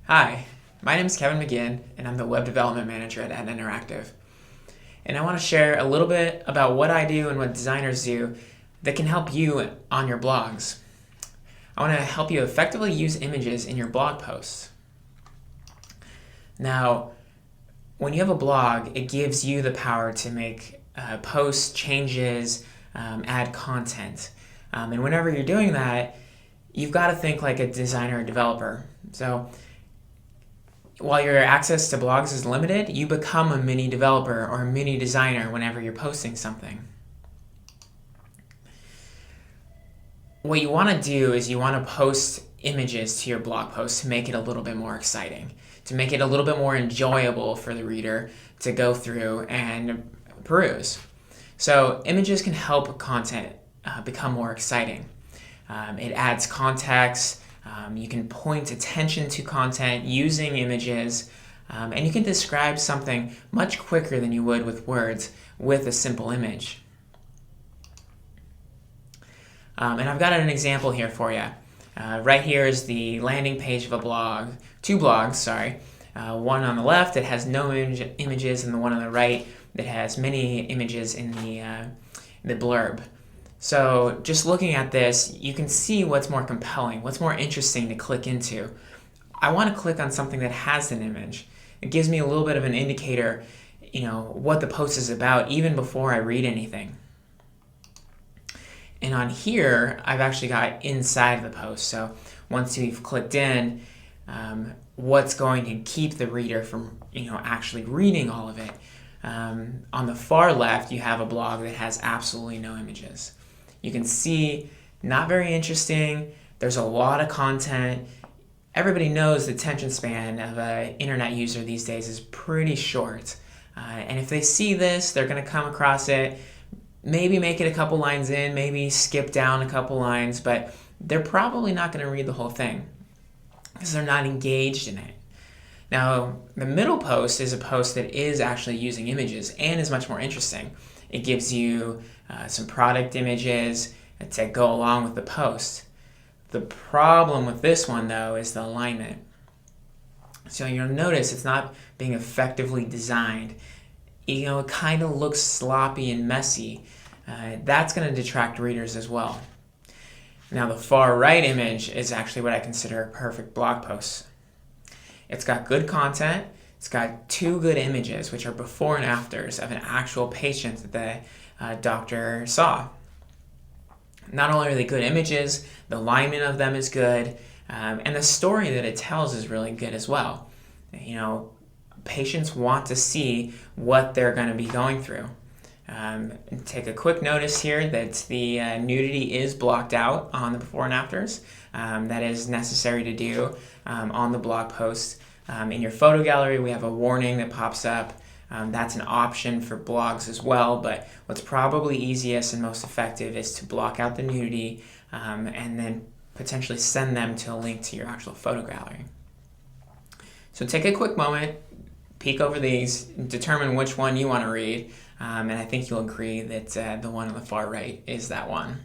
Hi, my name is Kevin McGinn, and I'm the Web Development Manager at Etna Interactive. And I want to share a little bit about what I do and what designers do that can help you on your blogs. I want to help you effectively use images in your blog posts. Now, when you have a blog, it gives you the power to make posts, changes, add content. And whenever you're doing that, you've got to think like a designer or developer. So while your access to blogs is limited, you become a mini developer or a mini designer whenever you're posting something. What you want to do is you want to post images to your blog post to make it a little bit more exciting, to make it a little bit more enjoyable for the reader to go through and peruse. So images can help content become more exciting. It adds context. You can point attention to content using images, and you can describe something much quicker than you would with words with a simple image. And I've got an example here for you. Right here is the landing page of a blog, two blogs, sorry. One on the left that has no images, and the one on the right that has many images in the blurb. So just looking at this, you can see what's more compelling, what's more interesting to click into. I want to click on something that has an image. It gives me a little bit of an indicator, what the post is about even before I read anything. And on here, I've actually got inside the post. So once you've clicked in, what's going to keep the reader from, actually reading all of it? On the far left, you have a blog that has absolutely no images. You can see, not very interesting. There's a lot of content. Everybody knows the attention span of an internet user these days is pretty short. And if they see this, they're going to come across it, maybe make it a couple lines in, maybe skip down a couple lines, but they're probably not going to read the whole thing because they're not engaged in it. Now, the middle post is a post that is actually using images and is much more interesting. It gives you some product images to go along with the post. The problem with this one, though, is the alignment. So you'll notice it's not being effectively designed. It kind of looks sloppy and messy. That's going to detract readers as well. Now, the far right image is actually what I consider a perfect blog post. It's got good content. It's got two good images, which are before and afters of an actual patient that the doctor saw. Not only are they good images, the alignment of them is good, and the story that it tells is really good as well. Patients want to see what they're going to be going through. Take a quick notice here that the nudity is blocked out on the before and afters. That is necessary to do on the blog post. In your photo gallery, we have a warning that pops up. That's an option for blogs as well, but what's probably easiest and most effective is to block out the nudity and then potentially send them to a link to your actual photo gallery. So take a quick moment, peek over these, determine which one you want to read, and I think you'll agree that the one on the far right is that one.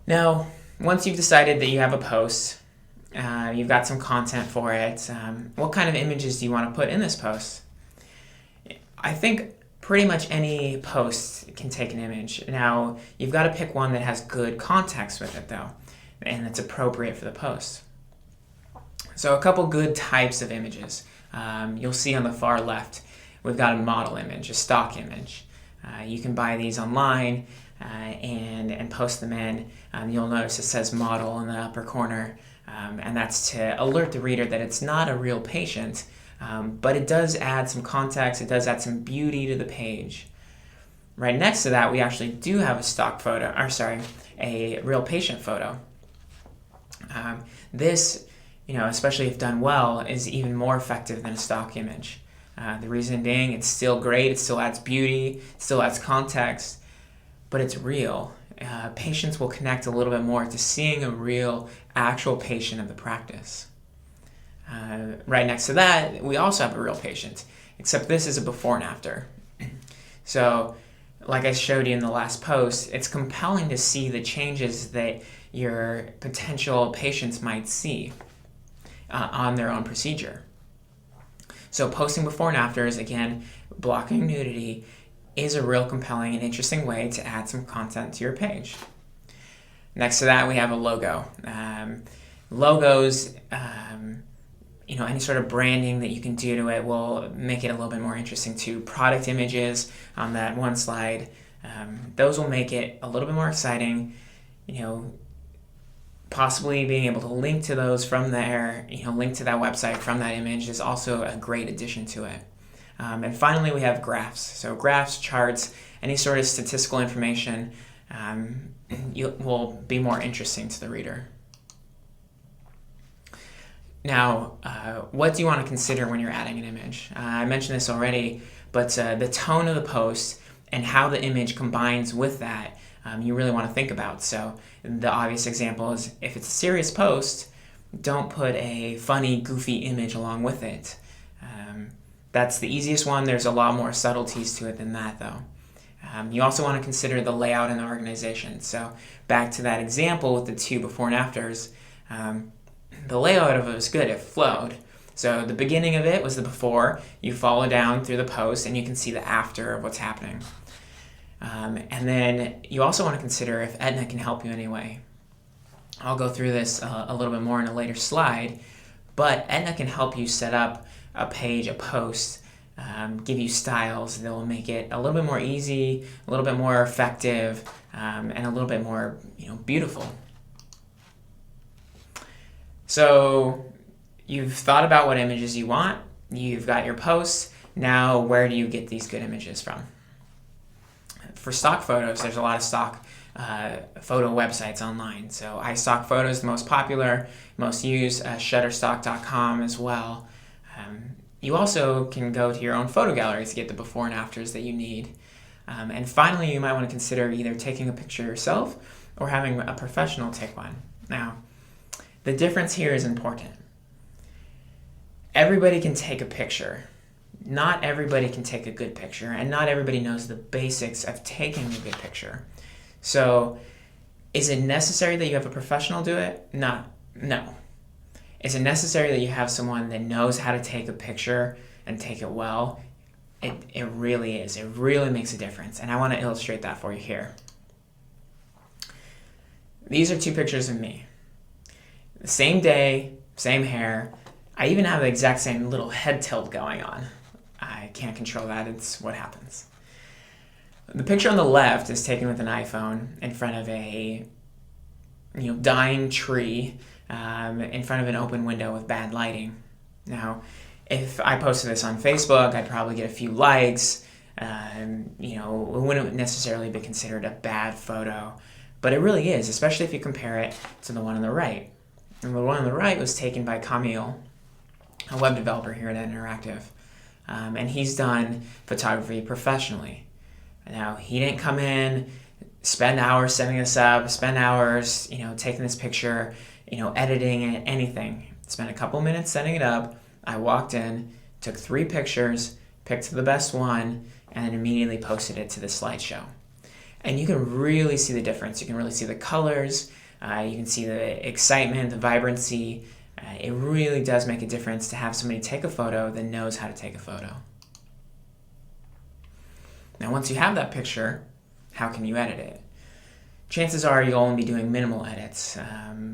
Now, once you've decided that you have a post, you've got some content for it, what kind of images do you want to put in this post? I think pretty much any post can take an image. Now, you've got to pick one that has good context with it, though, and that's appropriate for the post. So a couple good types of images. You'll see on the far left, we've got a model image, a stock image. You can buy these online and post them in. You'll notice it says model in the upper corner, and that's to alert the reader that it's not a real patient, but it does add some context, it does add some beauty to the page. Right next to that, we actually do have a stock photo, a real patient photo. This, especially if done well, is even more effective than a stock image. The reason being, it's still great, it still adds beauty, it still adds context, but it's real. Patients will connect a little bit more to seeing a real, actual patient of the practice. Right next to that, we also have a real patient, except this is a before and after. So like I showed you in the last post, it's compelling to see the changes that your potential patients might see on their own procedure. So posting before and afters, again, blocking nudity, is a real compelling and interesting way to add some content to your page. Next to that, we have a logo. Logos, any sort of branding that you can do to it will make it a little bit more interesting too. Product images on that one slide, those will make it a little bit more exciting. Possibly being able to link to those from there, link to that website from that image is also a great addition to it. And finally, we have graphs. So graphs, charts, any sort of statistical information will be more interesting to the reader. Now, what do you want to consider when you're adding an image? I mentioned this already, but the tone of the post and how the image combines with that, you really want to think about. So the obvious example is if it's a serious post, don't put a funny, goofy image along with it. That's the easiest one. There's a lot more subtleties to it than that, though. You also want to consider the layout and the organization. So back to that example with the 2 before and afters, the layout of it was good. It flowed. So the beginning of it was the before. You follow down through the post, and you can see the after of what's happening. And then you also want to consider if Etna can help you in any way. I'll go through this a little bit more in a later slide, but Etna can help you set up a page, a post, give you styles that will make it a little bit more easy, a little bit more effective, and a little bit more beautiful. So you've thought about what images you want, you've got your posts, now where do you get these good images from? For stock photos, there's a lot of stock photo websites online. So iStock Photo is the most popular, most used, Shutterstock.com as well. You also can go to your own photo gallery to get the before and afters that you need. And finally, you might want to consider either taking a picture yourself or having a professional take one. Now, the difference here is important. Everybody can take a picture. Not everybody can take a good picture, and not everybody knows the basics of taking a good picture. So, is it necessary that you have a professional do it? No. Is it necessary that you have someone that knows how to take a picture and take it well? It really is. It really makes a difference, and I want to illustrate that for you here. These are 2 pictures of me. The same day, same hair. I even have the exact same little head tilt going on. I can't control that. It's what happens. The picture on the left is taken with an iPhone in front of a dying tree, in front of an open window with bad lighting. Now, if I posted this on Facebook, I'd probably get a few likes. It wouldn't necessarily be considered a bad photo, but it really is, especially if you compare it to the one on the right. And the one on the right was taken by Camille, a web developer here at Etna Interactive. And he's done photography professionally. Now, he didn't come in, spend hours setting this up, spend hours, taking this picture, editing it, anything. Spent a couple minutes setting it up. I walked in, took 3 pictures, picked the best one, and then immediately posted it to the slideshow. And you can really see the difference. You can really see the colors. You can see the excitement, the vibrancy. It really does make a difference to have somebody take a photo that knows how to take a photo. Now, once you have that picture, how can you edit it? Chances are you'll only be doing minimal edits.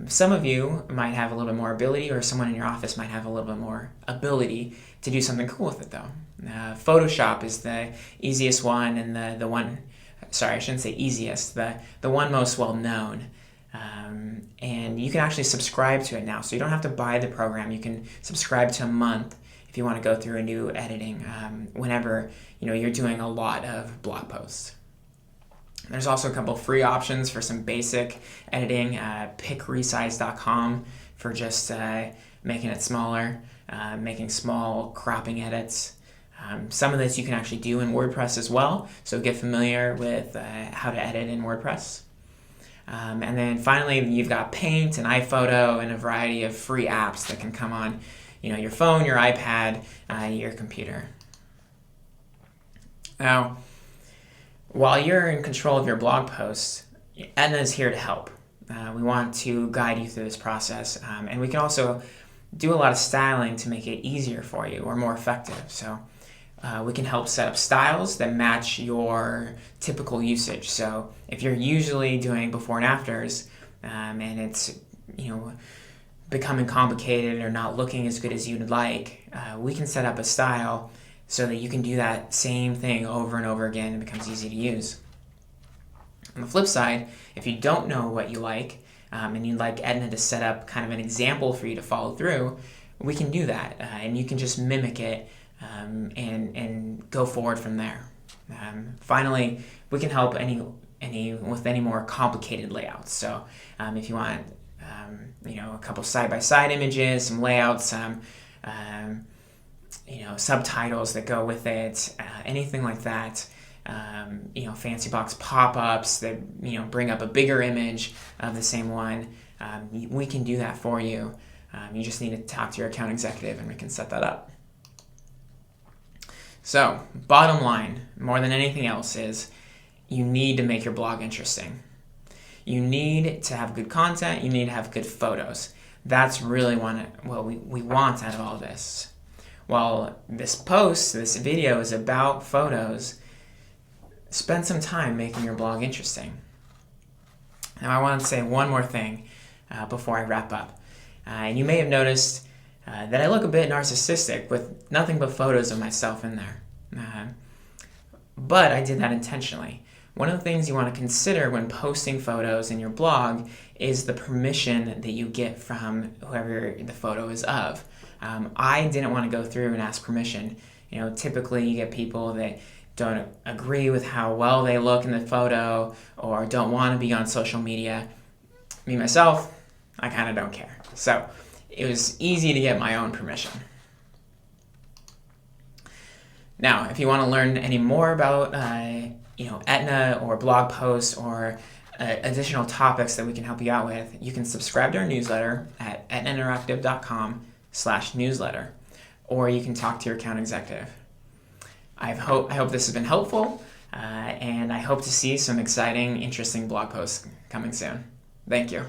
Some of you might have a little bit more ability, or someone in your office might have a little bit more ability to do something cool with it, though. Photoshop is the easiest one, and the one, sorry, I shouldn't say easiest, the one most well-known. And you can actually subscribe to it now, so you don't have to buy the program. You can subscribe to a month if you want to go through a new editing whenever you're doing a lot of blog posts. There's also a couple free options for some basic editing. PicResize.com for just making it smaller, making small cropping edits. Some of this you can actually do in WordPress as well, so get familiar with how to edit in WordPress. And then finally, you've got Paint and iPhoto and a variety of free apps that can come on your phone, your iPad, your computer. Now, While you're in control of your blog posts, Etna is here to help. We want to guide you through this process, and we can also do a lot of styling to make it easier for you or more effective. So we can help set up styles that match your typical usage. So if you're usually doing before and afters, and it's becoming complicated or not looking as good as you'd like, we can set up a style so that you can do that same thing over and over again and it becomes easy to use. On the flip side, if you don't know what you like, and you'd like Etna to set up kind of an example for you to follow through, we can do that, and you can just mimic it and go forward from there. Finally, we can help with any more complicated layouts. So if you want a couple side-by-side images, some layouts, subtitles that go with it, anything like that. Fancy box pop-ups that bring up a bigger image of the same one. We can do that for you. You just need to talk to your account executive and we can set that up. So, bottom line, more than anything else, is you need to make your blog interesting. You need to have good content. You need to have good photos. That's really what we want out of all this. While this video is about photos, spend some time making your blog interesting. Now, I want to say one more thing before I wrap up. And you may have noticed that I look a bit narcissistic with nothing but photos of myself in there. But I did that intentionally. One of the things you want to consider when posting photos in your blog is the permission that you get from whoever the photo is of. I didn't want to go through and ask permission. Typically you get people that don't agree with how well they look in the photo or don't want to be on social media. Me, myself, I kind of don't care. So it was easy to get my own permission. Now, if you want to learn any more about Etna or blog posts or additional topics that we can help you out with, you can subscribe to our newsletter at etnainteractive.com/newsletter, or you can talk to your account executive. I hope this has been helpful, and I hope to see some exciting, interesting blog posts coming soon. Thank you.